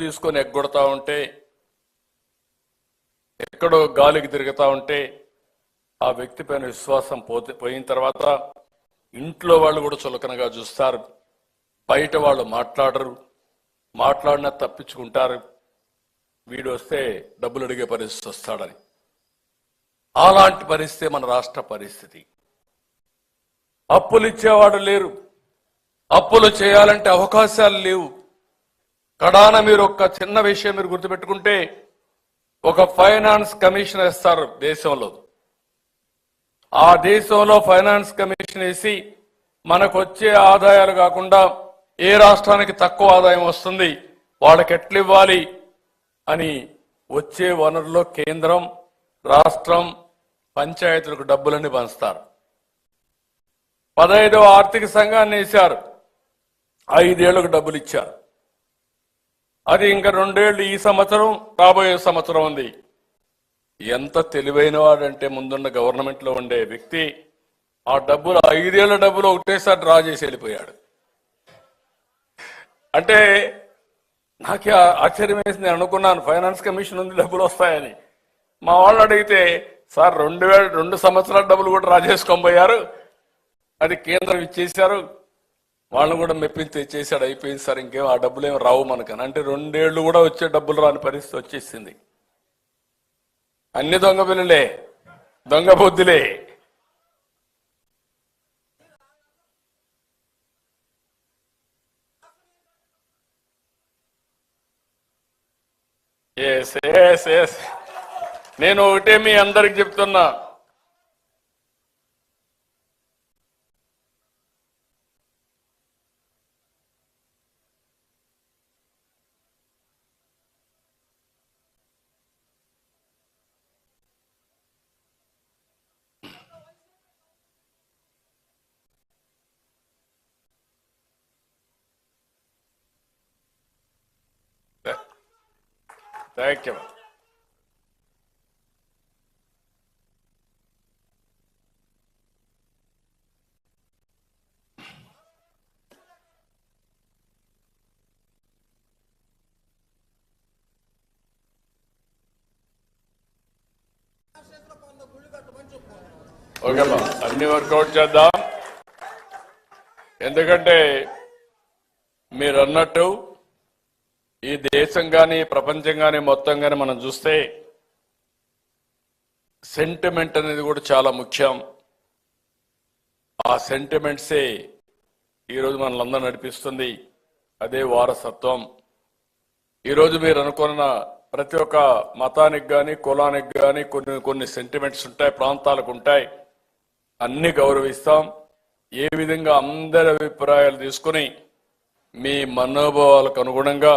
తీసుకొని ఎగ్గొడతా ఉంటే, ఎక్కడో గాలికి తిరుగుతా ఉంటే ఆ వ్యక్తి పైన విశ్వాసం పోయిన తర్వాత ఇంట్లో వాళ్ళు కూడా చులకనగా చూస్తారు. బయట వాళ్ళు మాట్లాడరు, మాట్లాడినా తప్పించుకుంటారు. వీడు వస్తే డబ్బులు అడిగే పరిస్థితి వస్తాడని. అలాంటి పరిస్థితి మన రాష్ట్ర పరిస్థితి. అప్పులు ఇచ్చేవాడు లేరు, అప్పులు చేయాలంటే అవకాశాలు లేవు. కడాన మీరు ఒక చిన్న విషయం మీరు గుర్తుపెట్టుకుంటే, ఒక ఫైనాన్స్ కమిషన్ వేస్తారు దేశంలో. ఆ దేశంలో ఫైనాన్స్ కమిషన్ వేసి మనకు వచ్చే ఆదాయాలు కాకుండా ఏ రాష్ట్రానికి తక్కువ ఆదాయం వస్తుంది, వాళ్ళకి ఎట్లు ఇవ్వాలి అని వచ్చే వనరులో కేంద్రం, రాష్ట్రం, పంచాయతీలకు డబ్బులన్నీ పంచుతారు. 15వ ఆర్థిక సంఘాన్ని వేశారు, 5 ఏళ్లకు డబ్బులు ఇచ్చారు. అది ఇంకా 2 ఏళ్లు ఈ సంవత్సరం, రాబోయే సంవత్సరం ఉంది. ఎంత తెలివైన వాడంటే ముందున్న గవర్నమెంట్ లో ఉండే వ్యక్తి ఆ డబ్బులు 5 ఏళ్ల డబ్బులు ఒకటేసారి డ్రా చేసి వెళ్ళిపోయాడు. అంటే నాకే ఆశ్చర్యం వేసింది. నేను అనుకున్నాను ఫైనాన్స్ కమిషన్ ఉంది, డబ్బులు వస్తాయని. మా వాళ్ళు అడిగితే, సార్ 2 సంవత్సరాల డబ్బులు కూడా డ్రా చేసుకొని పోయారు, అది కేంద్రం ఇచ్చేశారు, వాళ్ళని కూడా మెప్పించి తెచ్చేసాడు, అయిపోయింది సార్, ఇంకేం ఆ డబ్బులు ఏమి రావు మనకని. అంటే 2 ఏళ్లు కూడా వచ్చే డబ్బులు రాని పరిస్థితి వచ్చేసింది. అన్ని దొంగ బిల్లులే, దొంగ బుద్ధులే. నేను ఒకటే మీ అందరికి చెప్తున్నా, థ్యాంక్ యూ. ఓకేమ్మా, అన్ని వర్కౌట్ చేద్దాం. ఎందుకంటే మీరు అన్నట్టు ఈ దేశం కానీ ప్రపంచం కానీ మొత్తం కానీ మనం చూస్తే సెంటిమెంట్ అనేది కూడా చాలా ముఖ్యం. ఆ సెంటిమెంట్సే ఈరోజు మనల్ని నడిపిస్తుంది. అదే వారసత్వం. ఈరోజు మీరు అనుకున్న ప్రతి ఒక్క మతానికి కానీ కులానికి కానీ కొన్ని సెంటిమెంట్స్ ఉంటాయి, ప్రాంతాలకు ఉంటాయి. అన్ని గౌరవిస్తాం. ఏ విధంగా అందరి అభిప్రాయాలు తీసుకుని మీ మనోభావాలకు అనుగుణంగా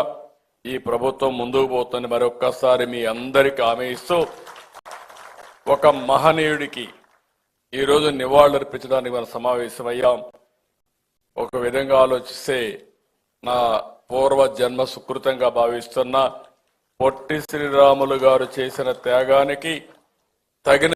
ఈ ప్రభుత్వం ముందుకు పోతుంది. మరొక్కసారి మీ అందరికి హామీ ఇస్తూ, ఒక మహనీయుడికి ఈరోజు నివాళులర్పించడానికి మనం సమావేశమయ్యాం. ఒక విధంగా ఆలోచిస్తే నా పూర్వ జన్మ సుకృతంగా భావిస్తున్న పొట్టి శ్రీరాములు గారు చేసిన త్యాగానికి తగిన